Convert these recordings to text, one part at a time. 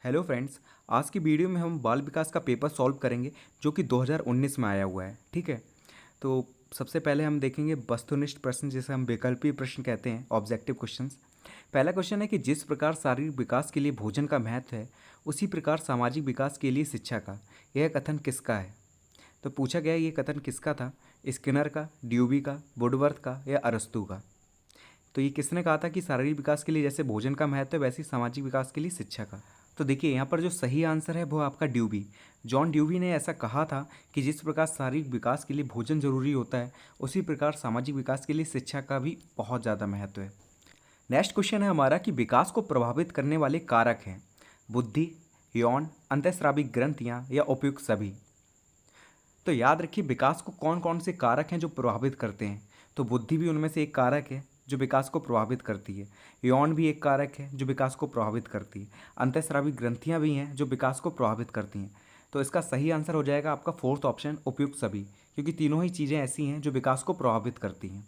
Hello friends. आज की video में हम बाल विकास का पेपर सॉल्व करेंगे जो कि 2019 में आया हुआ है। ठीक है, तो सबसे पहले हम देखेंगे वस्तुनिष्ठ प्रश्न, जिसे हम वैकल्पिक प्रश्न कहते हैं, ऑब्जेक्टिव क्वेश्चंस। पहला क्वेश्चन है कि जिस प्रकार शारीरिक विकास के लिए भोजन का महत्व है, उसी प्रकार सामाजिक विकास के लिए शिक्षा का, यह कथन किसका है? तो पूछा गया ये कथन किसका था? स्किनर का, ड्यूबी का, वुडवर्थ का या अरस्तू का? तो ये किसने कहा था कि शारीरिक विकास के लिए जैसे भोजन का महत्व है, वैसे ही सामाजिक विकास के लिए शिक्षा का? तो देखिए यहाँ पर जो सही आंसर है वो आपका ड्यूबी, जॉन ड्यूबी ने ऐसा कहा था कि जिस प्रकार शारीरिक विकास के लिए भोजन जरूरी होता है, उसी प्रकार सामाजिक विकास के लिए शिक्षा का भी बहुत ज़्यादा महत्व है। नेक्स्ट क्वेश्चन है हमारा कि विकास को प्रभावित करने वाले कारक हैं बुद्धि, यौन, अंतःस्राविक ग्रंथियाँ या उपयुक्त सभी। तो याद रखिए विकास को कौन कौन से कारक हैं जो प्रभावित करते हैं। तो बुद्धि भी उनमें से एक कारक है जो विकास को प्रभावित करती है, यौन भी एक कारक है जो विकास को प्रभावित करती है, अंतःस्रावी ग्रंथियाँ भी हैं जो विकास को प्रभावित करती हैं। तो इसका सही आंसर हो जाएगा आपका फोर्थ ऑप्शन, उपयुक्त सभी, क्योंकि तीनों ही चीज़ें ऐसी हैं जो विकास को प्रभावित करती हैं।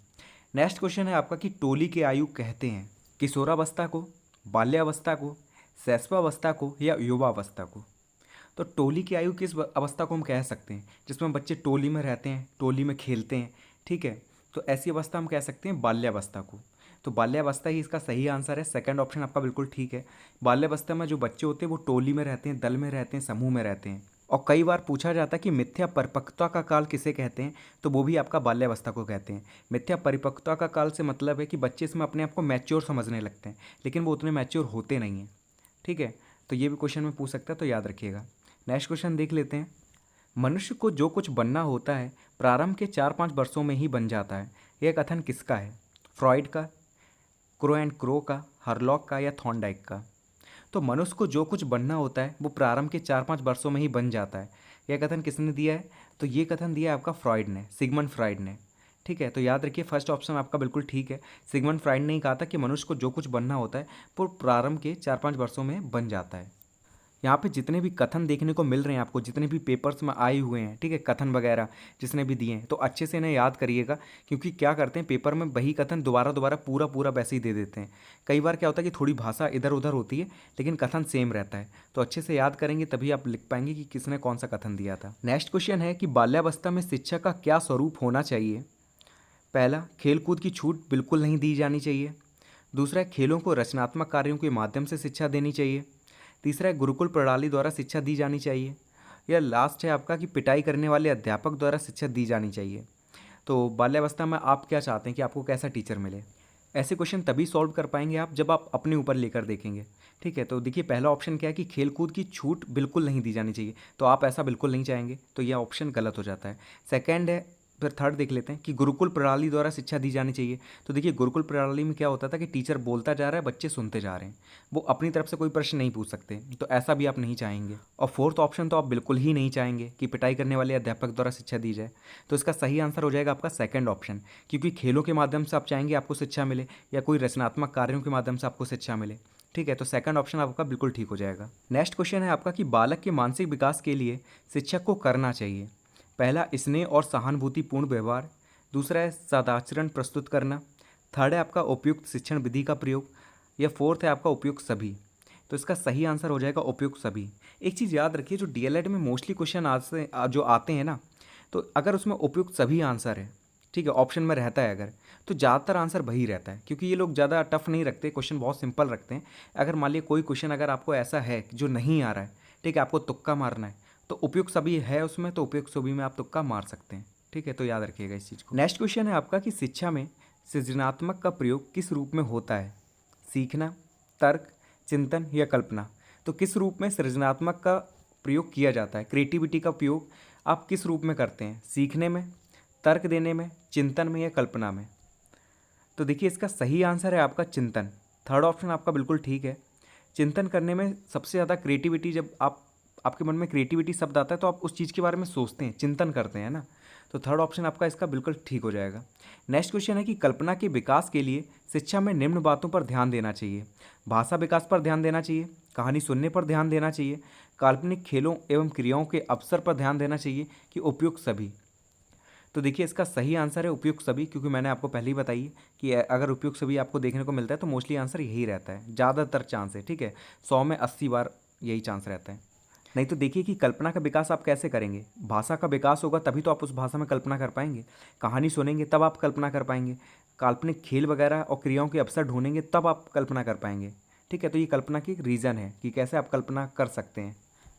नेक्स्ट क्वेश्चन है आपका कि टोली के आयु कहते हैं किशोरावस्था को, बाल्यावस्था को, शैशवावस्था को या युवावस्था को। तो टोली की आयु किस अवस्था को हम कह सकते हैं? जिसमें बच्चे टोली में रहते हैं, टोली में खेलते हैं। ठीक है, तो ऐसी अवस्था हम कह सकते हैं बाल्यावस्था को। तो बाल्यावस्था ही इसका सही आंसर है। सेकंड ऑप्शन आपका बिल्कुल ठीक है। बाल्यावस्था में जो बच्चे होते हैं वो टोली में रहते हैं, दल में रहते हैं, समूह में रहते हैं। और कई बार पूछा जाता है कि मिथ्या परिपक्वता का काल किसे कहते हैं, तो वो भी आपका बाल्यावस्था को कहते हैं। मिथ्या परिपक्वता का काल से मतलब है कि बच्चे इसमें अपने आप को मैच्योर समझने लगते हैं, लेकिन वो उतने मैच्योर होते नहीं हैं। ठीक है, तो ये भी क्वेश्चन में पूछ सकता है, तो याद रखिएगा। नेक्स्ट क्वेश्चन देख लेते हैं। मनुष्य को जो कुछ बनना होता है प्रारंभ के 4-5 वर्षों में ही बन जाता है, यह कथन किसका है? फ्रॉइड का, क्रो एंड क्रो का, हरलॉक का या थॉर्नडाइक का? तो मनुष्य को जो कुछ बनना होता है वो प्रारंभ के 4-5 वर्षों में ही बन जाता है, यह कथन किसने दिया है? तो ये कथन दिया है आपका फ्रॉइड ने, सिगमंड फ्रॉइड ने। ठीक है, तो याद रखिए फर्स्ट ऑप्शन आपका बिल्कुल ठीक है। सिगमंड फ्रॉइड ने ही कहा था कि मनुष्य को जो कुछ बनना होता है वो प्रारंभ के 4-5 वर्षों में बन जाता है। यहाँ पे जितने भी कथन देखने को मिल रहे हैं आपको, जितने भी पेपर्स में आए हुए हैं, ठीक है, कथन वगैरह जिसने भी दिए हैं, तो अच्छे से इन्हें याद करिएगा, क्योंकि क्या करते हैं पेपर में वही कथन दोबारा दोबारा पूरा पूरा वैसे ही दे देते हैं। कई बार क्या होता है कि थोड़ी भाषा इधर उधर होती है लेकिन कथन सेम रहता है। तो अच्छे से याद करेंगे तभी आप लिख पाएंगे कि किसने कौन सा कथन दिया था। नेक्स्ट क्वेश्चन है कि बाल्यावस्था में शिक्षा का क्या स्वरूप होना चाहिए? पहला, खेलकूद की छूट बिल्कुल नहीं दी जानी चाहिए। दूसरा, खेलों को रचनात्मक कार्यों के माध्यम से शिक्षा देनी चाहिए। तीसरा है गुरुकुल प्रणाली द्वारा शिक्षा दी जानी चाहिए। या लास्ट है आपका कि पिटाई करने वाले अध्यापक द्वारा शिक्षा दी जानी चाहिए। तो बाल्यावस्था में आप क्या चाहते हैं कि आपको कैसा टीचर मिले? ऐसे क्वेश्चन तभी सॉल्व कर पाएंगे आप जब आप अपने ऊपर लेकर देखेंगे। ठीक है, तो देखिए पहला ऑप्शन क्या है कि खेलकूद की छूट बिल्कुल नहीं दी जानी चाहिए, तो आप ऐसा बिल्कुल नहीं चाहेंगे, तो यह ऑप्शन गलत हो जाता है। सेकंड है, फिर थर्ड देख लेते हैं कि गुरुकुल प्रणाली द्वारा शिक्षा दी जानी चाहिए। तो देखिए गुरुकुल प्रणाली में क्या होता था कि टीचर बोलता जा रहा है, बच्चे सुनते जा रहे हैं, वो अपनी तरफ से कोई प्रश्न नहीं पूछ सकते, तो ऐसा भी आप नहीं चाहेंगे। और फोर्थ ऑप्शन तो आप बिल्कुल ही नहीं चाहेंगे कि पिटाई करने वाले अध्यापक द्वारा शिक्षा दी जाए। तो इसका सही आंसर हो जाएगा आपका सेकंड ऑप्शन, क्योंकि खेलों के माध्यम से आप चाहेंगे आपको शिक्षा मिले या कोई रचनात्मक कार्यों के माध्यम से आपको शिक्षा मिले। ठीक है, तो सेकंड ऑप्शन आपका बिल्कुल ठीक हो जाएगा। नेक्स्ट क्वेश्चन है आपका कि बालक के मानसिक विकास के लिए शिक्षक को करना चाहिए। पहला, स्नेह और सहानुभूतिपूर्ण व्यवहार। दूसरा है सदाचरण प्रस्तुत करना। थर्ड है आपका उपयुक्त शिक्षण विधि का प्रयोग। या फोर्थ है आपका उपयुक्त सभी। तो इसका सही आंसर हो जाएगा उपयुक्त सभी। एक चीज़ याद रखिए, जो डीएलएड में मोस्टली क्वेश्चन जो आते हैं ना, तो अगर उसमें उपयुक्त सभी आंसर है, ठीक है, ऑप्शन में रहता है अगर, तो ज़्यादातर आंसर वही रहता है, क्योंकि ये लोग ज़्यादा टफ नहीं रखते, क्वेश्चन बहुत सिंपल रखते हैं। अगर मान लिया कोई क्वेश्चन अगर आपको ऐसा है जो नहीं आ रहा है, ठीक है, आपको तुक्का मारना है, तो उपयुक्त सभी है उसमें, तो उपयुक्त सभी में आप तुक्का मार सकते हैं। ठीक है, तो याद रखिएगा इस चीज़ को। नेक्स्ट क्वेश्चन है आपका कि शिक्षा में सृजनात्मक का प्रयोग किस रूप में होता है? सीखना, तर्क, चिंतन या कल्पना। तो किस रूप में सृजनात्मक का प्रयोग किया जाता है? क्रिएटिविटी का प्रयोग आप किस रूप में करते हैं? सीखने में, तर्क देने में, चिंतन में या कल्पना में? तो देखिए इसका सही आंसर है आपका चिंतन। थर्ड ऑप्शन आपका बिल्कुल ठीक है। चिंतन करने में सबसे ज़्यादा क्रिएटिविटी, जब आपके मन में क्रिएटिविटी शब्द आता है तो आप उस चीज़ के बारे में सोचते हैं, चिंतन करते हैं ना, तो थर्ड ऑप्शन आपका इसका बिल्कुल ठीक हो जाएगा। नेक्स्ट क्वेश्चन है कि कल्पना के विकास के लिए शिक्षा में निम्न बातों पर ध्यान देना चाहिए। भाषा विकास पर ध्यान देना चाहिए, कहानी सुनने पर ध्यान देना चाहिए, काल्पनिक खेलों एवं क्रियाओं के अवसर पर ध्यान देना चाहिए, कि उपयुक्त सभी। तो देखिए इसका सही आंसर है उपयुक्त सभी, क्योंकि मैंने आपको पहले ही बताई कि अगर उपयुक्त सभी आपको देखने को मिलता है तो मोस्टली आंसर यही रहता है, ज़्यादातर चांस है। ठीक है, 100 में 80 बार यही चांस रहता है। नहीं तो देखिए कि कल्पना का विकास आप कैसे करेंगे, भाषा का विकास होगा तभी तो आप उस भाषा में कल्पना कर पाएंगे, कहानी सुनेंगे तब आप कल्पना कर पाएंगे, काल्पनिक खेल वगैरह और क्रियाओं के अवसर ढूंढेंगे तब आप कल्पना कर पाएंगे। ठीक है, तो ये कल्पना की रीज़न है कि कैसे आप कल्पना कर सकते हैं।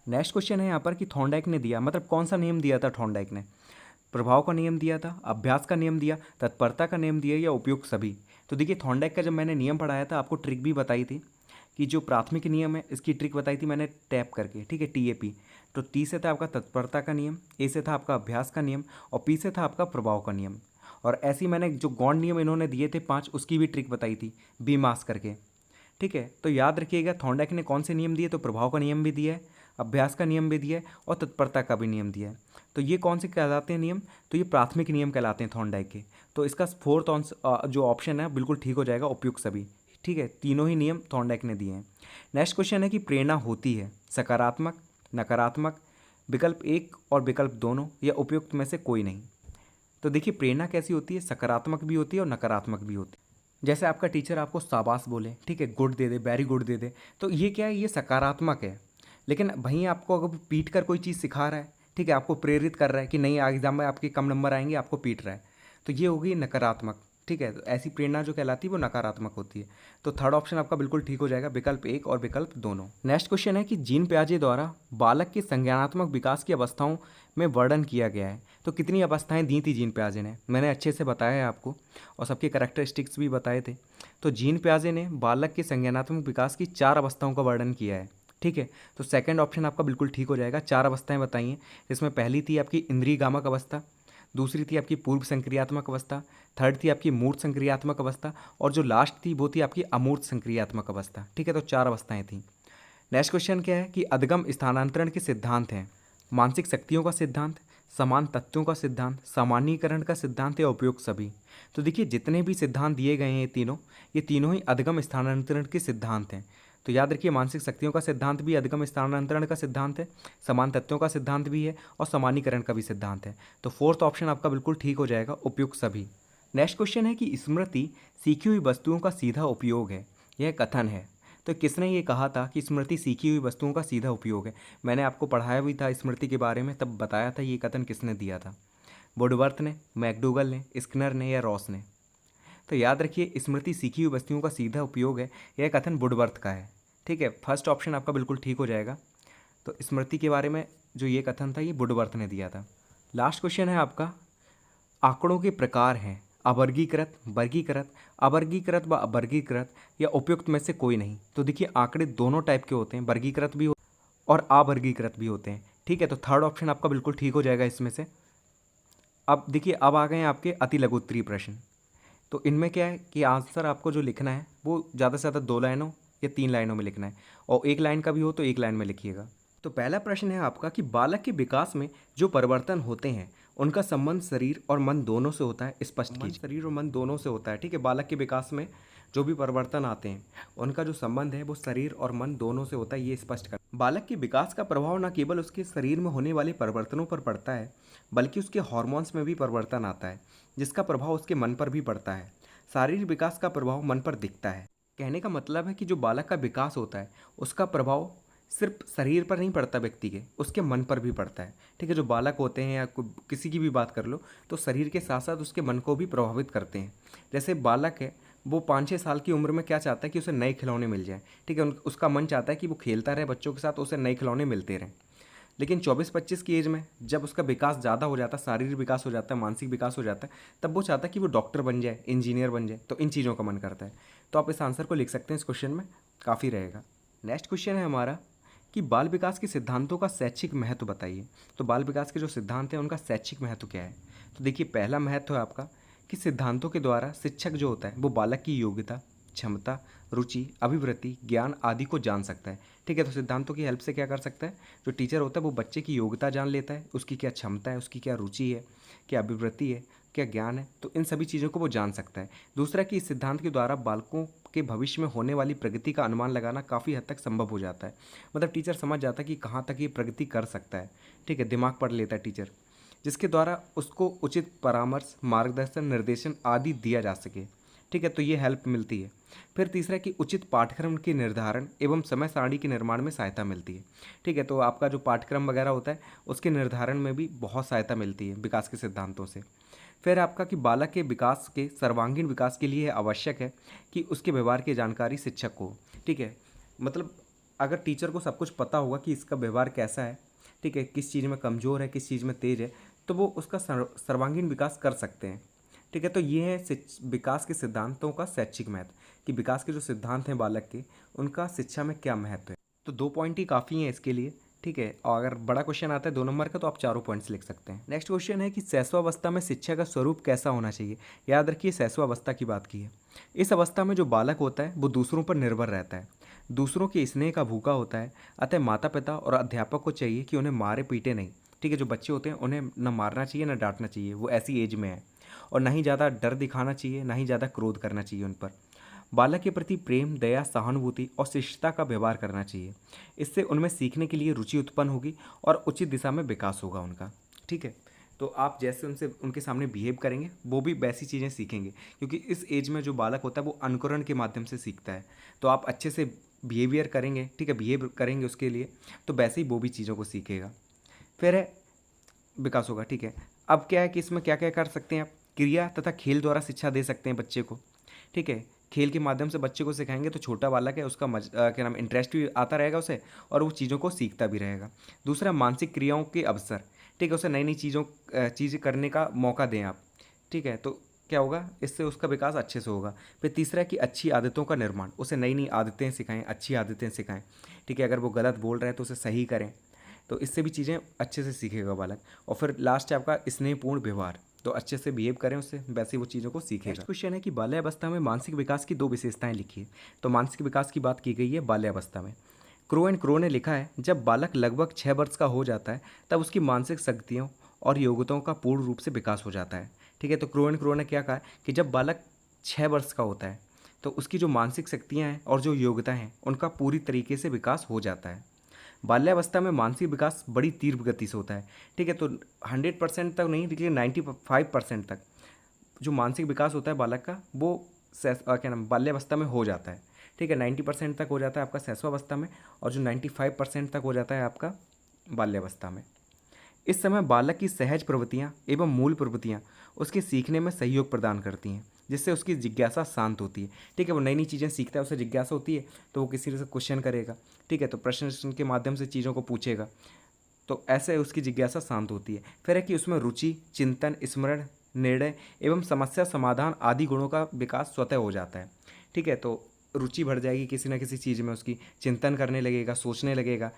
नेक्स्ट क्वेश्चन है यहाँ पर कि थॉर्नडाइक ने दिया, मतलब कौन सा नियम दिया था थॉर्नडाइक ने, प्रभाव का नियम दिया था, अभ्यास का नियम दिया, तत्परता का नियम दिया या उपयुक्त सभी। तो देखिए थॉर्नडाइक का जब मैंने नियम पढ़ाया था आपको ट्रिक भी बताई थी कि जो प्राथमिक नियम है इसकी ट्रिक बताई थी मैंने टैप करके, ठीक है, TAP। तो T से था आपका तत्परता का नियम, A से था आपका अभ्यास का नियम और P से था आपका प्रभाव का नियम। और ऐसे ही मैंने जो गौण नियम इन्होंने दिए थे 5 उसकी भी ट्रिक बताई थी बी मास करके। ठीक है, तो याद रखिएगा थॉर्नडाइक ने कौन से नियम दिए, तो प्रभाव का नियम भी दिया है, अभ्यास का नियम भी दिया है और तत्परता का भी नियम दिया है। तो ये कौन से कहलाते हैं नियम, तो ये प्राथमिक नियम कहलाते हैं थॉर्नडाइक के। तो इसका फोर्थ जो ऑप्शन है बिल्कुल ठीक हो जाएगा, उपयुक्त सभी। ठीक है, तीनों ही नियम थॉर्नडाइक ने दिए हैं। नेक्स्ट क्वेश्चन है कि प्रेरणा होती है सकारात्मक, नकारात्मक, विकल्प 1 और विकल्प दोनों या उपयुक्त में से कोई नहीं। तो देखिए प्रेरणा कैसी होती है, सकारात्मक भी होती है और नकारात्मक भी होती है। जैसे आपका टीचर आपको शाबाश बोले, ठीक है, गुड दे दे, वेरी गुड दे दे, तो ये क्या है, ये सकारात्मक है। लेकिन वहीं आपको अगर पीट कर कोई चीज़ सिखा रहा है, ठीक है, आपको प्रेरित कर रहा है कि नहीं एग्जाम में आपके कम नंबर आएंगे, आपको पीट रहा है, तो ये होगी नकारात्मक। ठीक है, तो ऐसी प्रेरणा जो कहलाती है वो नकारात्मक होती है। तो थर्ड ऑप्शन आपका बिल्कुल ठीक हो जाएगा, विकल्प 1 और विकल्प दोनों। नेक्स्ट क्वेश्चन है कि जीन पियाजे द्वारा बालक के संज्ञानात्मक विकास की अवस्थाओं में वर्णन किया गया है। तो कितनी अवस्थाएं दी थी जीन पियाजे ने, मैंने अच्छे से बताया है आपको और सबके कैरेक्टरिस्टिक्स भी बताए थे। तो जीन पियाजे ने बालक के संज्ञानात्मक विकास की 4 अवस्थाओं का वर्णन किया है। ठीक है, तो सेकंड ऑप्शन आपका बिल्कुल ठीक हो जाएगा, 4 अवस्थाएं बताइए। इसमें पहली थी आपकी इंद्रिय गामक अवस्था, दूसरी थी आपकी पूर्व संक्रियात्मक अवस्था, थर्ड थी आपकी मूर्त संक्रियात्मक अवस्था और जो लास्ट थी वो थी आपकी अमूर्त संक्रियात्मक अवस्था। ठीक है, तो 4 अवस्थाएं थी। नेक्स्ट क्वेश्चन क्या है कि अधगम स्थानांतरण के सिद्धांत हैं, मानसिक शक्तियों का सिद्धांत, समान तत्वों का सिद्धांत, सामान्यीकरण का सिद्धांत या उपयुक्त सभी। तो देखिए जितने भी सिद्धांत दिए गए हैं ये तीनों ही अधगम स्थानांतरण के सिद्धांत हैं। तो याद रखिए मानसिक शक्तियों का सिद्धांत भी अधगम स्थानांतरण का सिद्धांत है, समान तत्वों का सिद्धांत भी है और सामान्यीकरण का भी सिद्धांत है। तो फोर्थ ऑप्शन आपका बिल्कुल ठीक हो जाएगा, उपयुक्त सभी। नेक्स्ट क्वेश्चन है कि स्मृति सीखी हुई वस्तुओं का सीधा उपयोग है, यह कथन है। तो किसने ये कहा था कि स्मृति सीखी हुई वस्तुओं का सीधा उपयोग है, मैंने आपको पढ़ाया भी था स्मृति के बारे में, तब बताया था ये कथन किसने दिया था, वुडवर्थ ने, मैकडूगल ने, स्किनर ने या रॉस ने। तो याद रखिए स्मृति सीखी हुई वस्तुओं का सीधा उपयोग है, यह कथन वुडवर्थ का है। ठीक है, फर्स्ट ऑप्शन आपका बिल्कुल ठीक हो जाएगा। तो स्मृति के बारे में जो ये कथन था ये वुडवर्थ ने दिया था। लास्ट क्वेश्चन है आपका, आंकड़ों के प्रकार हैं अवर्गीकृत, वर्गीकृत, अवर्गीकृत व अवर्गीकृत या उपयुक्त में से कोई नहीं। तो देखिए आंकड़े दोनों टाइप के होते हैं, वर्गीकृत भी और अवर्गीकृत भी होते हैं। ठीक है, तो थर्ड ऑप्शन आपका बिल्कुल ठीक हो जाएगा इसमें से। अब देखिए अब आ गए हैं आपके अति लघु उत्तरीय प्रश्न। तो इनमें क्या है कि आंसर आपको जो लिखना है वो ज़्यादा से ज़्यादा 2 लाइनों या 3 लाइनों में लिखना है और 1 लाइन का भी हो तो 1 लाइन में लिखिएगा। तो पहला प्रश्न है आपका कि बालक के विकास में जो परिवर्तन होते हैं उनका संबंध शरीर और मन दोनों से होता है, स्पष्ट कीजिए। शरीर और मन दोनों से होता है। ठीक है, बालक के विकास में जो भी परिवर्तन आते हैं उनका जो संबंध है वो शरीर और मन दोनों से होता है, ये स्पष्ट कर। बालक के विकास का प्रभाव न केवल उसके शरीर में होने वाले परिवर्तनों पर पड़ता है बल्कि उसके हार्मोन्स में भी परिवर्तन आता है जिसका प्रभाव उसके मन पर भी पड़ता है। शारीरिक विकास का प्रभाव मन पर दिखता है। कहने का मतलब है कि जो बालक का विकास होता है उसका प्रभाव सिर्फ शरीर पर नहीं पड़ता व्यक्ति के, उसके मन पर भी पड़ता है। ठीक है, जो बालक होते हैं या किसी की भी बात कर लो तो शरीर के साथ साथ उसके मन को भी प्रभावित करते हैं। जैसे बालक है वो 5-6 साल की उम्र में क्या चाहता है कि उसे नए खिलौने मिल जाए। ठीक है, उसका मन चाहता है कि वो खेलता रहे बच्चों के साथ, उसे नए खिलौने मिलते रहें। लेकिन 24-25 की एज में जब उसका विकास ज़्यादा हो जाता है, शारीरिक विकास हो जाता है, मानसिक विकास हो जाता है, तब वो चाहता है कि वो डॉक्टर बन जाए, इंजीनियर बन जाए, तो इन चीज़ों का मन करता है। तो आप इस आंसर को लिख सकते हैं इस क्वेश्चन में, काफ़ी रहेगा। नेक्स्ट क्वेश्चन है हमारा कि बाल विकास के सिद्धांतों का शैक्षिक महत्व बताइए। तो बाल विकास के जो सिद्धांत हैं उनका शैक्षिक महत्व क्या है। तो देखिए पहला महत्व है आपका कि सिद्धांतों के द्वारा शिक्षक जो होता है वो बालक की योग्यता, क्षमता, रुचि, अभिवृत्ति, ज्ञान आदि को जान सकता है। ठीक है, तो सिद्धांतों की हेल्प से क्या कर सकता है, जो टीचर होता है वो बच्चे की योग्यता जान लेता है, उसकी क्या क्षमता है, उसकी क्या रुचि है, क्या अभिवृत्ति है, क्या ज्ञान है, तो इन सभी चीज़ों को वो जान सकता है। दूसरा कि इस सिद्धांत के द्वारा बालकों के भविष्य में होने वाली प्रगति का अनुमान लगाना काफ़ी हद तक संभव हो जाता है। मतलब टीचर समझ जाता है कि कहाँ तक ये प्रगति कर सकता है। ठीक है, दिमाग पढ़ लेता है टीचर, जिसके द्वारा उसको उचित परामर्श, मार्गदर्शन, निर्देशन आदि दिया जा सके। ठीक है, तो ये हेल्प मिलती है। फिर तीसरा कि उचित पाठ्यक्रम के निर्धारण एवं समय सारणी के निर्माण में सहायता मिलती है। ठीक है, तो आपका जो पाठ्यक्रम वगैरह होता है उसके निर्धारण में भी बहुत सहायता मिलती है विकास के सिद्धांतों से। फिर आपका कि बालक के विकास के सर्वांगीण विकास के लिए आवश्यक है कि उसके व्यवहार की जानकारी शिक्षक को। ठीक है, मतलब अगर टीचर को सब कुछ पता होगा कि इसका व्यवहार कैसा है, ठीक है, किस चीज़ में कमज़ोर है, किस चीज़ में तेज है, तो वो उसका सर्वांगीण विकास कर सकते हैं। ठीक है, तो ये है विकास के सिद्धांतों का शैक्षिक महत्व, कि विकास के जो सिद्धांत हैं बालक के, उनका शिक्षा में क्या महत्व है। तो 2 पॉइंट ही काफ़ी हैं इसके लिए। ठीक है, और अगर बड़ा क्वेश्चन आता है 2 नंबर का तो आप चारों पॉइंट्स लिख सकते हैं। नेक्स्ट क्वेश्चन है कि शैशवावस्था में शिक्षा का स्वरूप कैसा होना चाहिए। याद रखिए शैशवावस्था की बात की है। इस अवस्था में जो बालक होता है वो दूसरों पर निर्भर रहता है, दूसरों के स्नेह का भूखा होता है। अतः माता पिता और अध्यापक को चाहिए कि उन्हें मारे पीटे नहीं। ठीक है, जो बच्चे होते हैं उन्हें न मारना चाहिए न डांटना चाहिए, वो ऐसी एज में है। और ना ही ज़्यादा डर दिखाना चाहिए, ना ही ज़्यादा क्रोध करना चाहिए उन पर। बालक के प्रति प्रेम, दया, सहानुभूति और शिष्टता का व्यवहार करना चाहिए। इससे उनमें सीखने के लिए रुचि उत्पन्न होगी और उचित दिशा में विकास होगा उनका। ठीक है, तो आप जैसे उनके सामने बिहेव करेंगे वो भी वैसी चीज़ें सीखेंगे, क्योंकि इस एज में जो बालक होता है वो अनुकरण के माध्यम से सीखता है। तो आप अच्छे से बिहेवियर करेंगे, ठीक है, बिहेव करेंगे उसके लिए, तो वैसे ही वो भी चीज़ों को सीखेगा, फिर है विकास होगा। ठीक है, अब क्या है कि इसमें क्या क्या कर सकते हैं आप, क्रिया तथा खेल द्वारा शिक्षा दे सकते हैं बच्चे को। ठीक है, खेल के माध्यम से बच्चे को सिखाएंगे तो छोटा बालक है उसका क्या नाम इंटरेस्ट भी आता रहेगा उसे, और वो चीज़ों को सीखता भी रहेगा। दूसरा मानसिक क्रियाओं के अवसर। ठीक है, उसे नई नई चीज़ करने का मौका दें आप। ठीक है, तो क्या होगा, इससे उसका विकास अच्छे से होगा। फिर तीसरा है कि अच्छी आदतों का निर्माण, उसे नई नई आदतें सिखाएं, अच्छी आदतें सिखाएं। ठीक है, अगर वो गलत बोल रहे हैं तो उसे सही करें, तो इससे भी चीज़ें अच्छे से सीखेगा बालक। और फिर लास्ट है आपका स्नेहपूर्ण व्यवहार, तो अच्छे से बिहेव करें उससे, वैसे वो चीज़ों को सीखेगा। नेक्स्ट क्वेश्चन है कि बाल्यावस्था में मानसिक विकास की 2 विशेषताएं लिखिए। तो मानसिक विकास की बात की गई है बाल्यावस्था में। क्रो एंड क्रो ने लिखा है, जब बालक लगभग 6 वर्ष का हो जाता है तब उसकी मानसिक शक्तियों और योग्यताओं का पूर्ण रूप से विकास हो जाता है। ठीक है, तो क्रो एंड क्रो ने क्या कहा कि जब बालक 6 वर्ष का होता है तो उसकी जो मानसिक शक्तियाँ हैं और जो योग्यता हैं उनका पूरी तरीके से विकास हो जाता है। बाल्यावस्था में मानसिक विकास बड़ी तीव्र गति से होता है। ठीक है, तो 100% तक नहीं, लेकिन 95% तक जो मानसिक विकास होता है बालक का वो क्या नाम बाल्यावस्था में हो जाता है। ठीक है, 90% तक हो जाता है आपका शैशवावस्था में, और जो 95% तक हो जाता है आपका बाल्यावस्था में। इस समय बालक की सहज प्रवृत्तियाँ एवं मूल प्रवृत्तियाँ उसके सीखने में सहयोग प्रदान करती हैं, जिससे उसकी जिज्ञासा शांत होती है। ठीक है, वो नई नई चीज़ें सीखता है, उसे जिज्ञासा होती है तो वो किसी से क्वेश्चन करेगा। ठीक है, तो प्रश्न के माध्यम से चीज़ों को पूछेगा, तो ऐसे उसकी जिज्ञासा शांत होती है। फिर है कि उसमें रुचि, चिंतन, स्मरण, निर्णय एवं समस्या समाधान आदि गुणों का विकास स्वतः हो जाता है। ठीक है, तो रुचि बढ़ जाएगी किसी न किसी चीज़ में, उसकी चिंतन करने लगेगा, सोचने लगेगा।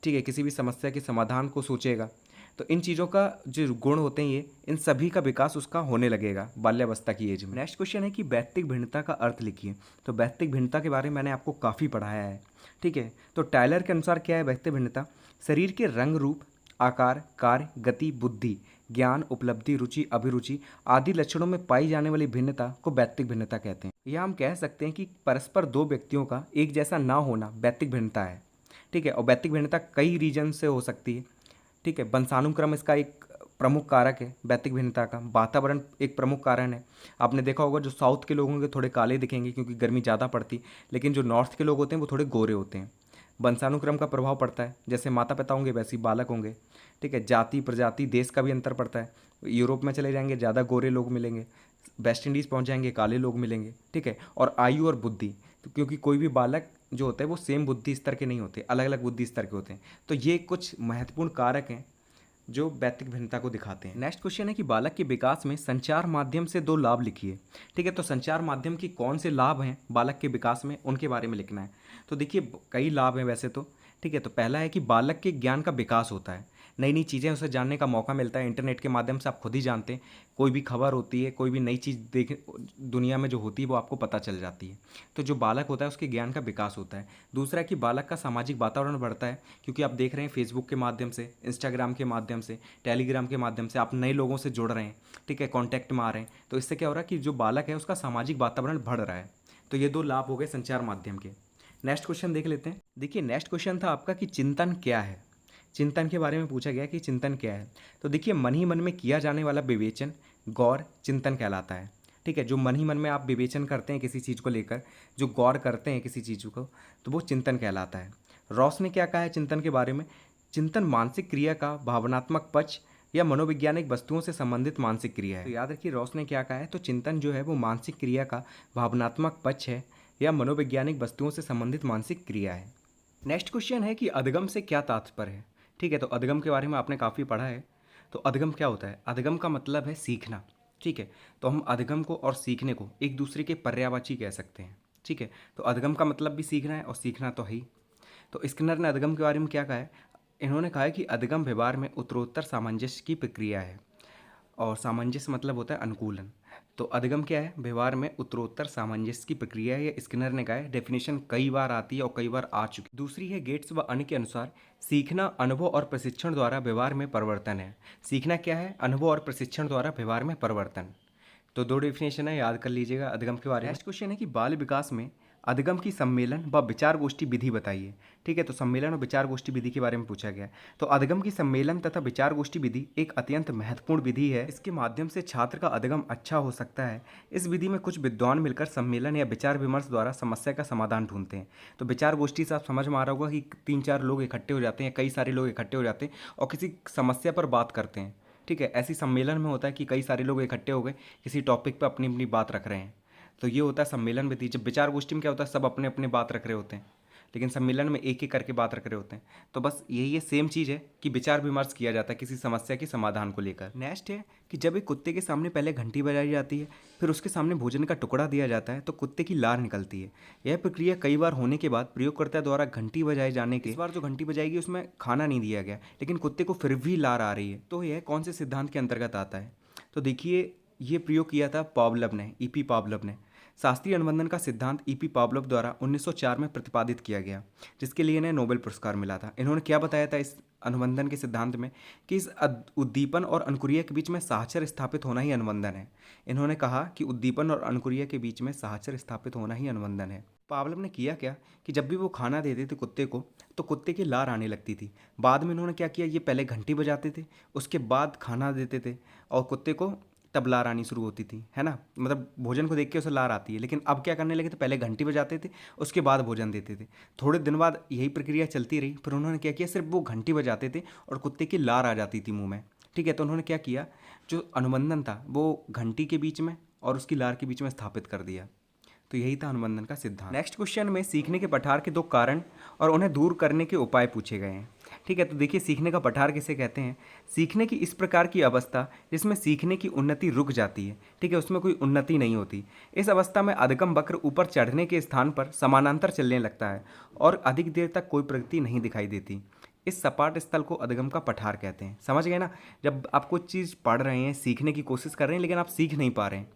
ठीक है, किसी भी समस्या के समाधान को सोचेगा। तो इन चीज़ों का जो गुण होते हैं ये, इन सभी का विकास उसका होने लगेगा बाल्यावस्था की एज में। नेक्स्ट क्वेश्चन है कि व्यक्तिक भिन्नता का अर्थ लिखिए। तो व्यक्तिक भिन्नता के बारे में मैंने आपको काफ़ी पढ़ाया है। ठीक है, तो टायलर के अनुसार क्या है व्यक्तिक भिन्नता, शरीर के रंग, रूप, आकार, कार्य, गति, बुद्धि, ज्ञान, उपलब्धि, रुचि, अभिरुचि आदि लक्षणों में पाई जाने वाली भिन्नता को व्यक्तिक भिन्नता कहते हैं। यह हम कह सकते हैं कि परस्पर 2 व्यक्तियों का एक जैसा ना होना व्यक्तिक भिन्नता है। ठीक है, और व्यक्तिक भिन्नता कई रीजन से हो सकती है। ठीक है, वंशानुक्रम इसका एक प्रमुख कारक है व्यक्तिक भिन्नता का। वातावरण एक प्रमुख कारण है। आपने देखा होगा जो साउथ के लोग होंगे थोड़े काले दिखेंगे क्योंकि गर्मी ज़्यादा पड़ती, लेकिन जो नॉर्थ के लोग होते हैं वो थोड़े गोरे होते हैं। वंशानुक्रम का प्रभाव पड़ता है, जैसे माता पिता होंगे वैसे ही बालक होंगे। ठीक है, जाति, प्रजाति, देश का भी अंतर पड़ता है। यूरोप में चले जाएंगे ज़्यादा गोरे लोग मिलेंगे, वेस्ट इंडीज़ पहुँच जाएंगे काले लोग मिलेंगे। ठीक है, और आयु और बुद्धि, तो क्योंकि कोई भी बालक जो होता है वो सेम बुद्धि स्तर के नहीं होते, अलग अलग बुद्धि स्तर के होते हैं। तो ये कुछ महत्वपूर्ण कारक हैं जो व्यक्तिक भिन्नता को दिखाते हैं। नेक्स्ट क्वेश्चन है कि बालक के विकास में संचार माध्यम से 2 लाभ लिखिए। ठीक है, तो संचार माध्यम की कौन से लाभ हैं बालक के विकास में, उनके बारे में लिखना है। तो देखिए कई लाभ हैं वैसे तो। ठीक है, तो पहला है कि बालक के ज्ञान का विकास होता है, नई नई चीज़ें उसे जानने का मौका मिलता है। इंटरनेट के माध्यम से आप खुद ही जानते हैं, कोई भी खबर होती है, कोई भी नई चीज़ दुनिया में जो होती है वो आपको पता चल जाती है। तो जो बालक होता है उसके ज्ञान का विकास होता है। दूसरा है कि बालक का सामाजिक वातावरण बढ़ता है, क्योंकि आप देख रहे हैं फेसबुक के माध्यम से, इंस्टाग्राम के माध्यम से, टेलीग्राम के माध्यम से आप नए लोगों से जुड़ रहे हैं। ठीक है, कॉन्टैक्ट में आ रहे हैं, तो इससे क्या हो रहा है कि जो बालक है उसका सामाजिक वातावरण बढ़ रहा है। तो ये 2 लाभ हो गए संचार माध्यम के। नेक्स्ट क्वेश्चन देख लेते हैं। देखिए नेक्स्ट क्वेश्चन था आपका कि चिंतन क्या है। चिंतन के बारे में पूछा गया कि चिंतन क्या है। तो देखिए मन ही मन में किया जाने वाला विवेचन, गौर, चिंतन कहलाता है। ठीक है, जो मन ही मन में आप विवेचन करते हैं किसी चीज़ को लेकर, जो गौर करते हैं किसी चीज़ को, तो वो चिंतन कहलाता है। रॉस ने क्या कहा है चिंतन के बारे में? चिंतन मानसिक क्रिया का भावनात्मक पक्ष या मनोवैज्ञानिक वस्तुओं से संबंधित मानसिक क्रिया है। तो याद रखिए रॉस ने क्या कहा है, तो चिंतन जो है वो मानसिक क्रिया का भावनात्मक पक्ष है या मनोवैज्ञानिक वस्तुओं से संबंधित मानसिक क्रिया है। नेक्स्ट क्वेश्चन है कि अधगम से क्या तात्पर्य है। ठीक है, तो अधगम के बारे में आपने काफ़ी पढ़ा है। तो अधगम क्या होता है? अधगम का मतलब है सीखना। ठीक है, तो हम अधगम को और सीखने को एक दूसरे के पर्यायवाची कह सकते हैं। ठीक है, तो अधगम का मतलब भी सीखना है और सीखना तो है ही। तो स्किनर ने अधगम के बारे में क्या कहा है? इन्होंने कहा है कि अधगम व्यवहार में उत्तरोत्तर सामंजस्य की प्रक्रिया है, और सामंजस्य मतलब होता है अनुकूलन। तो अधगम क्या है? व्यवहार में उत्तरोत्तर सामंजस्य की प्रक्रिया है। ये स्किनर ने कहा है, डेफिनेशन कई बार आती है और कई बार आ चुकी। दूसरी है गेट्स व अन्य के अनुसार सीखना अनुभव और प्रशिक्षण द्वारा व्यवहार में परिवर्तन है। सीखना क्या है? अनुभव और प्रशिक्षण द्वारा व्यवहार में परिवर्तन। तो दो डेफिनेशन है, याद कर लीजिएगा अधगम के बारे में। नेक्स्ट क्वेश्चन है कि बाल विकास में अधगम की सम्मेलन व विचार गोष्ठी विधि बताइए। ठीक है, तो सम्मेलन और विचार गोष्ठी विधि के बारे में पूछा गया है। तो अधगम की सम्मेलन तथा विचार गोष्ठी विधि एक अत्यंत महत्वपूर्ण विधि है। इसके माध्यम से छात्र का अधगम अच्छा हो सकता है। इस विधि में कुछ विद्वान मिलकर सम्मेलन या विचार विमर्श द्वारा समस्या का समाधान ढूंढते हैं। तो विचार गोष्ठी से आप समझ में आ रहा होगा कि 3-4 लोग इकट्ठे हो जाते हैं, कई सारे लोग इकट्ठे हो जाते हैं और किसी समस्या पर बात करते हैं। ठीक है, ऐसी सम्मेलन में होता है कि कई सारे लोग इकट्ठे हो गए, किसी टॉपिक पर अपनी अपनी बात रख रहे हैं। तो ये होता है सम्मेलन विधि। जब विचार गोष्ठी में क्या होता है, सब अपने अपने बात रख रहे होते हैं, लेकिन सम्मेलन में एक एक करके बात रख रहे होते हैं। तो बस यही ये सेम चीज़ है कि विचार विमर्श किया जाता है किसी समस्या के समाधान को लेकर। नेक्स्ट है कि जब एक कुत्ते के सामने पहले घंटी बजाई जाती है, फिर उसके सामने भोजन का टुकड़ा दिया जाता है, तो कुत्ते की लार निकलती है। यह प्रक्रिया कई बार होने के बाद प्रयोगकर्ता द्वारा घंटी बजाए जाने के, इस बार जो घंटी बजाएगी उसमें खाना नहीं दिया गया, लेकिन कुत्ते को फिर भी लार आ रही है। तो यह कौन से सिद्धांत के अंतर्गत आता है? तो देखिए, ये प्रयोग किया था पावलव ने, ईपी पावलव ने। शास्त्रीय अनुबंधन का सिद्धांत ईपी पावलोव द्वारा 1904 में प्रतिपादित किया गया, जिसके लिए इन्हें नोबेल पुरस्कार मिला था। इन्होंने क्या बताया था इस अनुबंधन के सिद्धांत में कि इस उद्दीपन और अनुक्रिया के बीच में साहचर्य स्थापित होना ही अनुबंधन है। इन्होंने कहा कि उद्दीपन और अनुक्रिया के बीच में साहचर्य स्थापित होना ही अनुबंधन है। पावलोव ने किया क्या कि जब भी वो खाना देते थे कुत्ते को, तो कुत्ते की लार आने लगती थी। बाद में इन्होंने क्या किया, ये पहले घंटी बजाते थे, उसके बाद खाना देते थे और कुत्ते को तब लार आनी शुरू होती थी, है ना। मतलब भोजन को देख के उसे लार आती है, लेकिन अब क्या करने लगे थे, पहले घंटी बजाते थे, उसके बाद भोजन देते थे। थोड़े दिन बाद यही प्रक्रिया चलती रही, फिर उन्होंने क्या किया, सिर्फ वो घंटी बजाते थे और कुत्ते की लार आ जाती थी मुंह में। ठीक है, तो उन्होंने क्या किया, जो अनुबंधन था वो घंटी के बीच में और उसकी लार के बीच में स्थापित कर दिया। तो यही था अनुबंधन का सिद्धांत। नेक्स्ट क्वेश्चन में सीखने के पठार के 2 कारण और उन्हें दूर करने के उपाय पूछे गए हैं। ठीक है, तो देखिए सीखने का पठार किसे कहते हैं? सीखने की इस प्रकार की अवस्था जिसमें सीखने की उन्नति रुक जाती है। ठीक है, उसमें कोई उन्नति नहीं होती। इस अवस्था में अधगम वक्र ऊपर चढ़ने के स्थान पर समानांतर चलने लगता है और अधिक देर तक कोई प्रगति नहीं दिखाई देती। इस सपाट स्थल को अधगम का पठार कहते हैं। समझ गए ना? जब आप कुछ चीज़ पढ़ रहे हैं, सीखने की कोशिश कर रहे हैं, लेकिन आप सीख नहीं पा रहे हैं,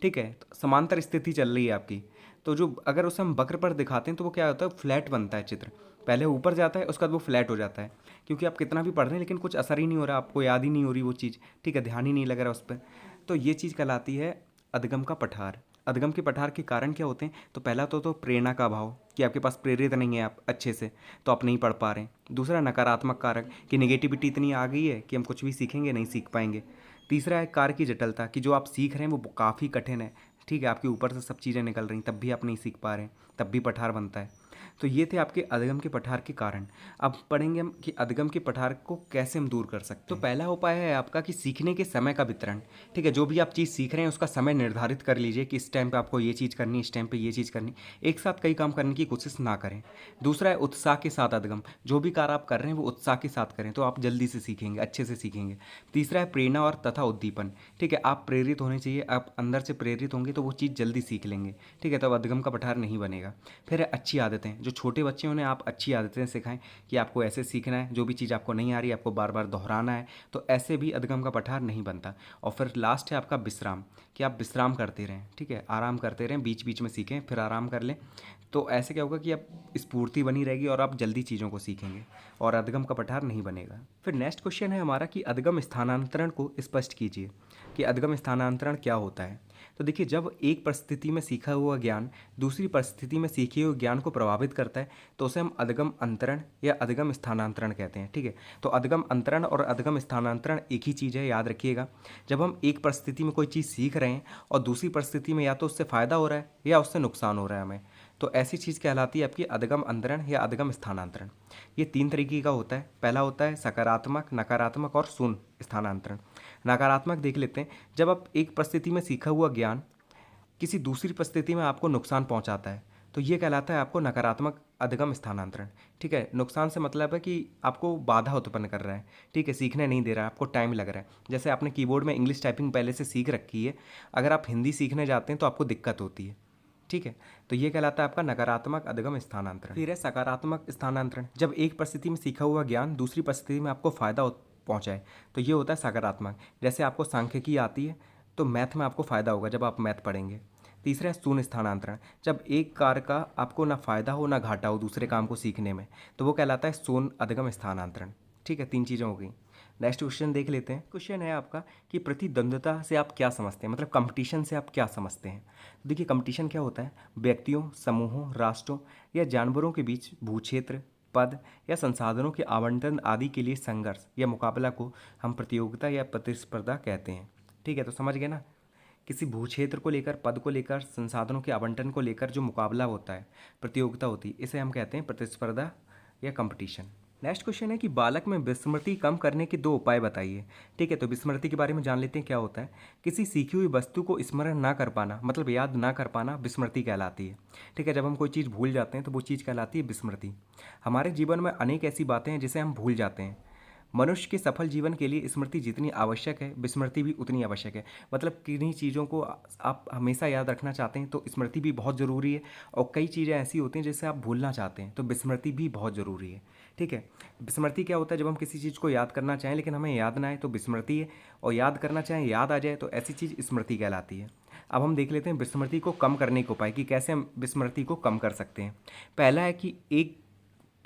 ठीक है, तो समांतर स्थिति चल रही है आपकी, तो जो अगर उसे हम वक्र पर दिखाते हैं तो वो क्या होता है, फ्लैट बनता है चित्र। पहले ऊपर जाता है, उसके बाद वो फ्लैट हो जाता है, क्योंकि आप कितना भी पढ़ रहे हैं लेकिन कुछ असर ही नहीं हो रहा, आपको याद ही नहीं हो रही वो चीज़। ठीक है, ध्यान ही नहीं लग रहा उस पर। तो ये चीज़ कहलाती है अधगम का पठार। अधगम के पठार के कारण क्या होते हैं? तो पहला तो प्रेरणा का अभाव, कि आपके पास प्रेरित नहीं है आप अच्छे से, तो आप नहीं पढ़ पा रहे हैं। दूसरा नकारात्मक कारक, कि नेगेटिविटी इतनी आ गई है कि हम कुछ भी सीखेंगे नहीं सीख पाएंगे। तीसरा है कार्य की जटिलता, कि जो आप सीख रहे हैं वो काफ़ी कठिन है। ठीक है, आपके ऊपर से सब चीज़ें निकल रही, तब भी आप नहीं सीख पा रहे हैं, तब भी पठार बनता है। तो ये थे आपके अधगम के पठार के कारण। अब पढ़ेंगे हम कि अधगम के पठार को कैसे हम दूर कर सकते हैं। तो पहला उपाय है आपका कि सीखने के समय का वितरण। ठीक है, जो भी आप चीज़ सीख रहे हैं उसका समय निर्धारित कर लीजिए कि इस टाइम पे आपको ये चीज़ करनी, इस टाइम पे ये चीज़ करनी। एक साथ कई काम करने की कोशिश ना करें। दूसरा है उत्साह के साथ अधगम। जो भी कार्य आप कर रहे हैं वो उत्साह के साथ करें, तो आप जल्दी से सीखेंगे, अच्छे से सीखेंगे। तीसरा है प्रेरणा और तथा उद्दीपन। ठीक है, आप प्रेरित होने चाहिए, आप अंदर से प्रेरित होंगे तो वो चीज़ जल्दी सीख लेंगे। ठीक है, तब अधगम का पठार नहीं बनेगा। फिर है अच्छी आदतें। जो छोटे बच्चे उन्हें आप अच्छी आदतें सिखाएं कि आपको ऐसे सीखना है, जो भी चीज़ आपको नहीं आ रही आपको बार बार दोहराना है, तो ऐसे भी अधगम का पठार नहीं बनता। और फिर लास्ट है आपका विश्राम, कि आप विश्राम करते रहें। ठीक है, आराम करते रहें, बीच बीच में सीखें, फिर आराम कर लें। तो ऐसे क्या होगा कि आप स्फूर्ति बनी रहेगी और आप जल्दी चीज़ों को सीखेंगे और अधगम का पठार नहीं बनेगा। फिर नेक्स्ट क्वेश्चन है हमारा कि अधगम स्थानांतरण को स्पष्ट कीजिए, कि अधगम स्थानांतरण क्या होता है। तो देखिए, जब एक परिस्थिति में सीखा हुआ ज्ञान दूसरी परिस्थिति में सीखे हुए ज्ञान को प्रभावित करता है तो उसे हम अधगम अंतरण या अधगम स्थानांतरण कहते हैं। ठीक है, तो अधगम अंतरण और अधगम स्थानांतरण एक ही चीज़ है, याद रखिएगा। जब हम एक परिस्थिति में कोई चीज़ सीख रहे हैं और दूसरी परिस्थिति में या तो उससे फ़ायदा हो रहा है या उससे नुकसान हो रहा है हमें, तो ऐसी चीज़ कहलाती है आपकी अधगम अंतरण या अधगम स्थानांतरण। ये 3 तरीके का होता है। पहला होता है सकारात्मक, नकारात्मक और शून्य स्थानांतरण। नकारात्मक देख लेते हैं, जब आप एक परिस्थिति में सीखा हुआ ज्ञान किसी दूसरी परिस्थिति में आपको नुकसान पहुंचाता है तो ये कहलाता है आपको नकारात्मक अधगम स्थानांतरण। ठीक है, नुकसान से मतलब है कि आपको बाधा उत्पन्न कर रहा है। ठीक है, सीखने नहीं दे रहा है, आपको टाइम लग रहा है। जैसे आपने कीबोर्ड में इंग्लिश टाइपिंग पहले से सीख रखी है, अगर आप हिंदी सीखने जाते हैं तो आपको दिक्कत होती है। ठीक है, तो ये कहलाता है आपका नकारात्मक अधगम स्थानांतरण। फिर है सकारात्मक स्थानांतरण, जब एक परिस्थिति में सीखा हुआ ज्ञान दूसरी परिस्थिति में आपको फ़ायदा पहुँचाए तो ये होता है सकारात्मक। जैसे आपको सांख्यिकी आती है तो मैथ में आपको फ़ायदा होगा जब आप मैथ पढ़ेंगे। तीसरा है शून्य स्थानांतरण, जब एक कार्य का आपको ना फ़ायदा हो ना घाटा हो दूसरे काम को सीखने में, तो वो कहलाता है शून्य अधगम स्थानांतरण। ठीक है, 3 चीज़ें हो गई। नेक्स्ट क्वेश्चन देख लेते हैं। क्वेश्चन है आपका कि प्रतिद्वंद्विता से आप क्या समझते हैं, मतलब कंपटीशन से आप क्या समझते हैं। तो देखिए, कंपटीशन क्या होता है, व्यक्तियों, समूहों, राष्ट्रों या जानवरों के बीच भूक्षेत्र, पद या संसाधनों के आवंटन आदि के लिए संघर्ष या मुकाबला को हम प्रतियोगिता या प्रतिस्पर्धा कहते हैं। ठीक है, तो समझ गए ना, किसी भूक्षेत्र को लेकर, पद को लेकर, संसाधनों के आवंटन को लेकर जो मुकाबला होता है, प्रतियोगिता होती है, इसे हम कहते हैं प्रतिस्पर्धा या कंपटीशन। नेक्स्ट क्वेश्चन है कि बालक में विस्मृति कम करने के 2 उपाय बताइए। ठीक है, तो विस्मृति के बारे में जान लेते हैं क्या होता है। किसी सीखी हुई वस्तु को स्मरण ना कर पाना, मतलब याद ना कर पाना, विस्मृति कहलाती है। ठीक है, जब हम कोई चीज़ भूल जाते हैं तो वो चीज़ कहलाती है विस्मृति। हमारे जीवन में अनेक ऐसी बातें हैं जिसे हम भूल जाते हैं। मनुष्य के सफल जीवन के लिए स्मृति जितनी आवश्यक है विस्मृति भी उतनी आवश्यक है। मतलब किन्हीं चीज़ों को आप हमेशा याद रखना चाहते हैं तो स्मृति भी बहुत ज़रूरी है, और कई चीज़ें ऐसी होती हैं जिसे आप भूलना चाहते हैं तो विस्मृति भी बहुत ज़रूरी है। ठीक है, विस्मृति क्या होता है, जब हम किसी चीज़ को याद करना चाहें लेकिन हमें याद ना आए तो विस्मृति है, और याद करना चाहें याद आ जाए तो ऐसी चीज़ स्मृति कहलाती है। अब हम देख लेते हैं विस्मृति को कम करने के उपाय कि कैसे हम विस्मृति को कम कर सकते हैं। पहला है कि एक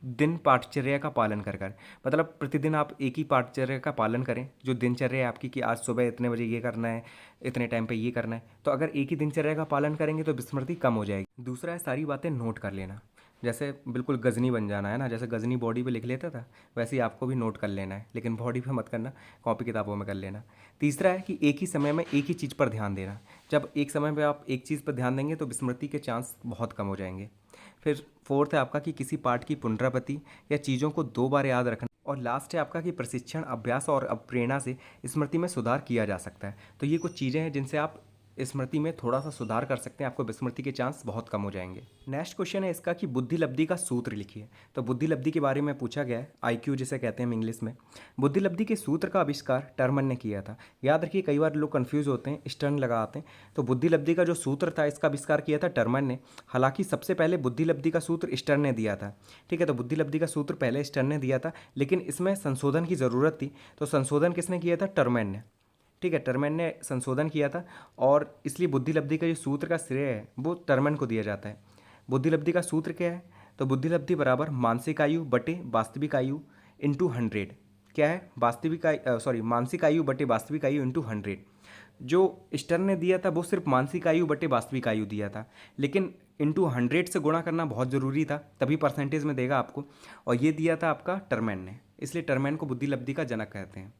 दिन पाठचर्या का पालन कर मतलब प्रतिदिन आप एक ही पाठचर्या का पालन करें। जो दिनचर्या है आपकी कि आज सुबह इतने बजे ये करना है, इतने टाइम पे ये करना है, तो अगर एक ही दिनचर्या का पालन करेंगे तो विस्मृति कम हो जाएगी। दूसरा है सारी बातें नोट कर लेना, जैसे बिल्कुल गजनी बन जाना है ना, जैसे गजनी बॉडी पे लिख लेता था वैसे ही आपको भी नोट कर लेना है, लेकिन बॉडी पे मत करना, कॉपी किताबों में कर लेना। तीसरा है कि एक ही समय में एक ही चीज़ पर ध्यान देना। जब एक समय पे आप एक चीज़ पर ध्यान देंगे तो विस्मृति के चांस बहुत कम हो जाएंगे। फिर फोर्थ है आपका कि किसी पाठ की पुनरावृत्ति या चीज़ों को 2 बार याद रखना। और लास्ट है आपका कि प्रशिक्षण, अभ्यास और प्रेरणा से स्मृति में सुधार किया जा सकता है। तो ये कुछ चीज़ें हैं जिनसे आप स्मृति में थोड़ा सा सुधार कर सकते हैं, आपको विस्मृति के चांस बहुत कम हो जाएंगे। नेक्स्ट क्वेश्चन है इसका कि बुद्धि लब्धि का सूत्र लिखिए। तो बुद्धि लब्धि के बारे में पूछा गया है, IQ जिसे कहते हैं हम इंग्लिश में। बुद्धि लब्धि के सूत्र का आविष्कार टर्मन ने किया था। याद रखिए, कई बार लोग कंफ्यूज होते हैं, स्टर्न लगाते हैं। तो बुद्धि लब्धि का जो सूत्र था इसका आविष्कार किया था टर्मन ने। हालांकि सबसे पहले बुद्धि लब्धि का सूत्र स्टर्न ने दिया था। ठीक है, तो बुद्धि लब्धि का सूत्र पहले स्टर्न ने दिया था, लेकिन इसमें संशोधन की ज़रूरत थी, तो संशोधन किसने किया था, टर्मन ने। ठीक है, टर्मन ने संशोधन किया था, और इसलिए बुद्धि लब्धि का जो सूत्र का श्रेय है वो टर्मन को दिया जाता है। बुद्धि लब्धि का सूत्र क्या है, तो बुद्धि लब्धि बराबर मानसिक आयु बटे वास्तविक आयु इंटू 100। क्या है, मानसिक आयु बटे वास्तविक आयु इंटू 100। जो स्टर्न ने दिया था वो सिर्फ मानसिक आयु बटे वास्तविक आयु दिया था, लेकिन इंटू 100 से गुणा करना बहुत ज़रूरी था, तभी परसेंटेज में देगा आपको, और ये दिया था आपका टर्मन ने। इसलिए टर्मन को बुद्धि लब्धि का जनक कहते हैं।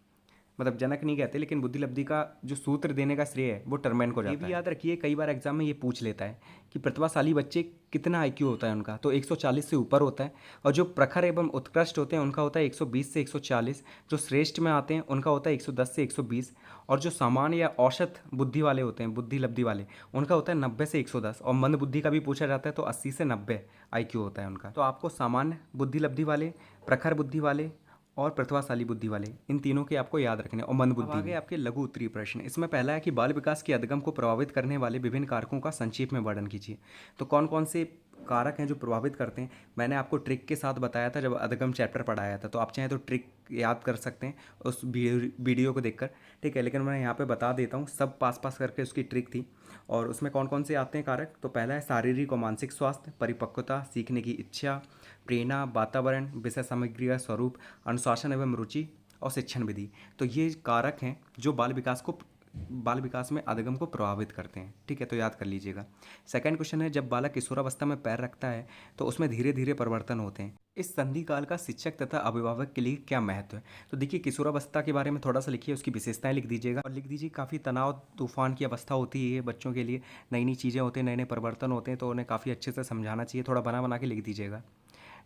मतलब जनक नहीं कहते, लेकिन बुद्धि लब्धि का जो सूत्र देने का श्रेय है वो टर्मन को जाता है। ये भी याद रखिए, कई बार एग्जाम में ये पूछ लेता है कि प्रतिभाशाली बच्चे कितना IQ होता है उनका, तो 140 से ऊपर होता है, और जो प्रखर एवं उत्कृष्ट होते हैं उनका होता है 120 से 140, जो श्रेष्ठ में आते हैं उनका होता है 110 से 120, और जो सामान्य या औसत बुद्धि वाले होते हैं, बुद्धि लब्धि वाले, उनका होता है 90 से 110, और मंद बुद्धि का भी पूछा जाता है तो 80 से 90 IQ होता है उनका। तो आपको सामान्य बुद्धि लब्धि वाले, प्रखर बुद्धि वाले और प्रतिभाशाली बुद्धि वाले, इन तीनों के आपको याद रखने, और मंद बुद्धि। आगे आपके लघु उत्तरीय प्रश्न। इसमें पहला है कि बाल विकास के अधगम को प्रभावित करने वाले विभिन्न कारकों का संक्षेप में वर्णन कीजिए। तो कौन कौन से कारक हैं जो प्रभावित करते हैं, मैंने आपको ट्रिक के साथ बताया था जब अधगम चैप्टर पढ़ाया था, तो आप चाहें तो ट्रिक याद कर सकते हैं उस वीडियो को देखकर। ठीक है, लेकिन मैं यहाँ पे बता देता हूँ, सब पास पास करके उसकी ट्रिक थी। और उसमें कौन कौन से आते हैं कारक, तो पहला है शारीरिक और मानसिक स्वास्थ्य, परिपक्वता, सीखने की इच्छा, प्रेरणा, वातावरण, विषय सामग्री का स्वरूप, अनुशासन एवं रुचि, और शिक्षण विधि। तो ये कारक हैं जो बाल विकास को बाल विकास में अधिगम को प्रभावित करते हैं। ठीक है, तो याद कर लीजिएगा। सेकंड क्वेश्चन है, जब बालक किशोरावस्था में पैर रखता है तो उसमें धीरे धीरे परिवर्तन होते हैं। इस संधि काल का शिक्षक तथा अभिभावक के लिए क्या महत्व है? तो देखिए, किशोरावस्था के बारे में थोड़ा सा लिखिए, उसकी विशेषताएं लिख दीजिएगा और लिख दीजिए काफ़ी तनाव तूफान की अवस्था होती है बच्चों के लिए, नई नई चीज़ें होती हैं, नए नए परिवर्तन होते हैं, तो उन्हें काफ़ी अच्छे से समझाना चाहिए। थोड़ा बना बना के लिख दीजिएगा।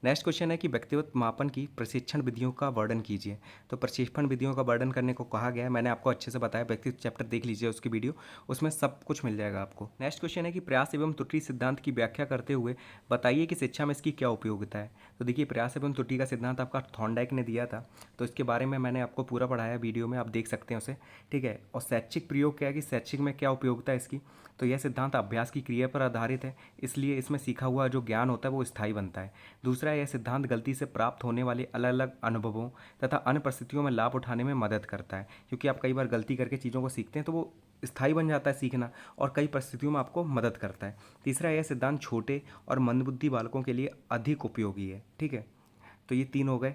नेक्स्ट क्वेश्चन है कि व्यक्तिगत मापन की प्रशिक्षण विधियों का वर्णन कीजिए। तो प्रशिक्षण विधियों का वर्णन करने को कहा गया है, मैंने आपको अच्छे से बताया, व्यक्तिगत चैप्टर देख लीजिए उसकी वीडियो, उसमें सब कुछ मिल जाएगा आपको। नेक्स्ट क्वेश्चन है कि प्रयास एवं त्रुटि सिद्धांत की व्याख्या करते हुए बताइए कि शिक्षा में इसकी क्या उपयोगिता है। तो देखिए, प्रयास एवं त्रुटि का सिद्धांत आपका थॉर्नडाइक ने दिया था, तो इसके बारे में मैंने आपको पूरा पढ़ाया वीडियो में, आप देख सकते हैं उसे। ठीक है, और शैक्षिक प्रयोग क्या है कि शैक्षिक में क्या उपयोगिता है इसकी, तो यह सिद्धांत अभ्यास की क्रिया पर आधारित है, इसलिए इसमें सीखा हुआ जो ज्ञान होता है वो स्थायी बनता है। दूसरा, यह सिद्धांत गलती से प्राप्त होने वाले अलग अलग अनुभवों तथा अन्य परिस्थितियों में लाभ उठाने में मदद करता है, क्योंकि आप कई बार गलती करके चीज़ों को सीखते हैं तो वो स्थायी बन जाता है सीखना, और कई परिस्थितियों में आपको मदद करता है। तीसरा, यह सिद्धांत छोटे और मंदबुद्धि बालकों के लिए अधिक उपयोगी है। ठीक है, तो ये तीन हो गए,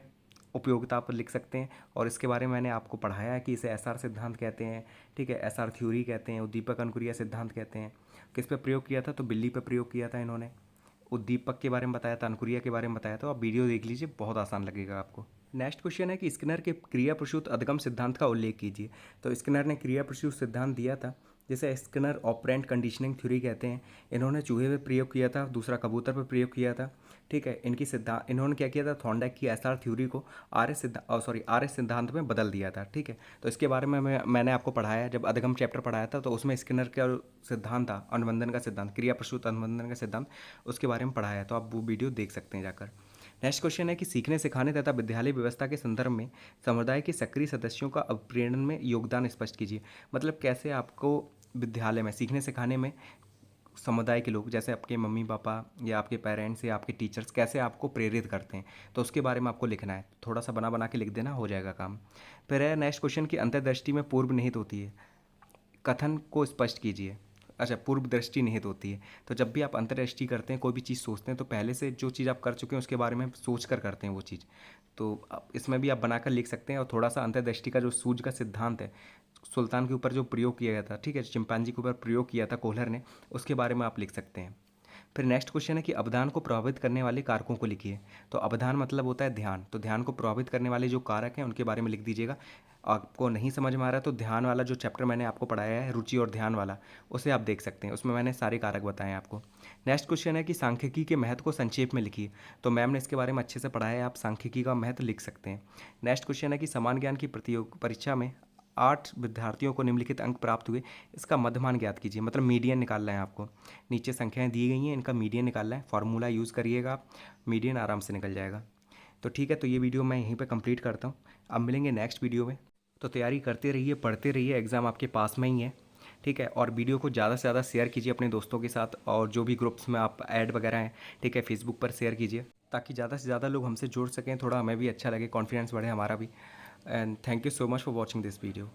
उपयोगिता आप लिख सकते हैं, और इसके बारे में मैंने आपको पढ़ाया है कि इसे एसआर सिद्धांत कहते हैं। ठीक है, एसआर थ्योरी कहते हैं, उद्दीपक अनुक्रिया सिद्धांत कहते हैं। किस पे प्रयोग किया था? तो बिल्ली पे प्रयोग किया था इन्होंने। उद्दीपक के बारे में बताया था, अनुक्रिया के बारे में बताया था, आप वीडियो देख लीजिए, बहुत आसान लगेगा आपको। नेक्स्ट क्वेश्चन है कि स्किनर के क्रिया प्रसूत अधिगम सिद्धांत का उल्लेख कीजिए। तो स्किनर ने क्रिया प्रसूत सिद्धांत दिया था, जिसे स्किनर ऑपरेंट कंडीशनिंग थ्योरी कहते हैं। इन्होंने चूहे पे प्रयोग किया था, दूसरा कबूतर पे प्रयोग किया था। ठीक है, इनकी सिद्धांत इन्होंने क्या किया था, थॉर्नडाइक की एसआर थ्योरी को आर्य सिद्धांत में बदल दिया था। ठीक है, तो इसके बारे में मैंने आपको पढ़ाया, जब अधिगम चैप्टर पढ़ाया था तो उसमें स्किनर का सिद्धांत था, अनुबंधन का सिद्धांत, क्रिया प्रसूत अनुबंधन का सिद्धांत, उसके बारे में पढ़ाया है, तो आप वो वीडियो देख सकते हैं जाकर। नेक्स्ट क्वेश्चन है कि सीखने सिखाने तथा विद्यालय व्यवस्था के संदर्भ में समुदाय के सक्रिय सदस्यों का अभिप्रेरण में योगदान स्पष्ट कीजिए। मतलब कैसे आपको विद्यालय में सीखने सिखाने में समुदाय के लोग, जैसे आपके मम्मी पापा या आपके पेरेंट्स या आपके टीचर्स, कैसे आपको प्रेरित करते हैं, तो उसके बारे में आपको लिखना है। थोड़ा सा बना बना के लिख देना, हो जाएगा काम। फिर है नेक्स्ट क्वेश्चन की अंतर्दृष्टि में पूर्व निहित होती है, कथन को स्पष्ट कीजिए। अच्छा, पूर्व दृष्टि निहित होती है, तो जब भी आप अंतर्दृष्टि करते हैं, कोई भी चीज़ सोचते हैं, तो पहले से जो चीज़ आप कर चुके हैं उसके बारे में सोच कर करते हैं वो चीज़, तो इसमें भी आप बनाकर लिख सकते हैं। और थोड़ा सा अंतर्दृष्टि का जो सूझ का सिद्धांत है, सुल्तान के ऊपर जो प्रयोग किया गया था, ठीक है, चिंपांजी के ऊपर प्रयोग किया था कोहलर ने, उसके बारे में आप लिख सकते हैं। फिर नेक्स्ट क्वेश्चन है कि अवधान को प्रभावित करने वाले कारकों को लिखिए। तो अवधान मतलब होता है ध्यान, तो ध्यान को प्रभावित करने वाले जो कारक हैं उनके बारे में लिख दीजिएगा। आपको नहीं समझ में आ रहा है तो ध्यान वाला जो चैप्टर मैंने आपको पढ़ाया है, रुचि और ध्यान वाला, उसे आप देख सकते हैं, उसमें मैंने सारे कारक बताए हैं आपको। नेक्स्ट क्वेश्चन है कि सांख्यिकी के महत्व को संक्षेप में लिखिए। तो मैम ने इसके बारे में अच्छे से पढ़ाया है, आप सांख्यिकी का महत्व लिख सकते हैं। नेक्स्ट क्वेश्चन है कि समान ज्ञान की परीक्षा में 8 विद्यार्थियों को निम्नलिखित अंक प्राप्त हुए, इसका मध्यमान ज्ञात कीजिए। मतलब मीडियन निकालना है आपको, नीचे संख्याएं दी गई हैं, इनका मीडियन निकालना है, फार्मूला यूज़ करिएगा आप, मीडियन आराम से निकल जाएगा। तो ठीक है, तो ये वीडियो मैं यहीं पे कंप्लीट करता हूँ, अब मिलेंगे नेक्स्ट वीडियो में। तो तैयारी करते रहिए, पढ़ते रहिए, एग्ज़ाम आपके पास में ही है। ठीक है, और वीडियो को ज़्यादा से ज़्यादा शेयर कीजिए अपने दोस्तों के साथ, और जो भी ग्रुप्स में आप ऐड वगैरह हैं, ठीक है, फेसबुक पर शेयर कीजिए, ताकि ज़्यादा से ज़्यादा लोग हमसे जुड़ सकें, थोड़ा हमें भी अच्छा लगे, कॉन्फिडेंस बढ़े हमारा भी। And thank you so much for watching this video.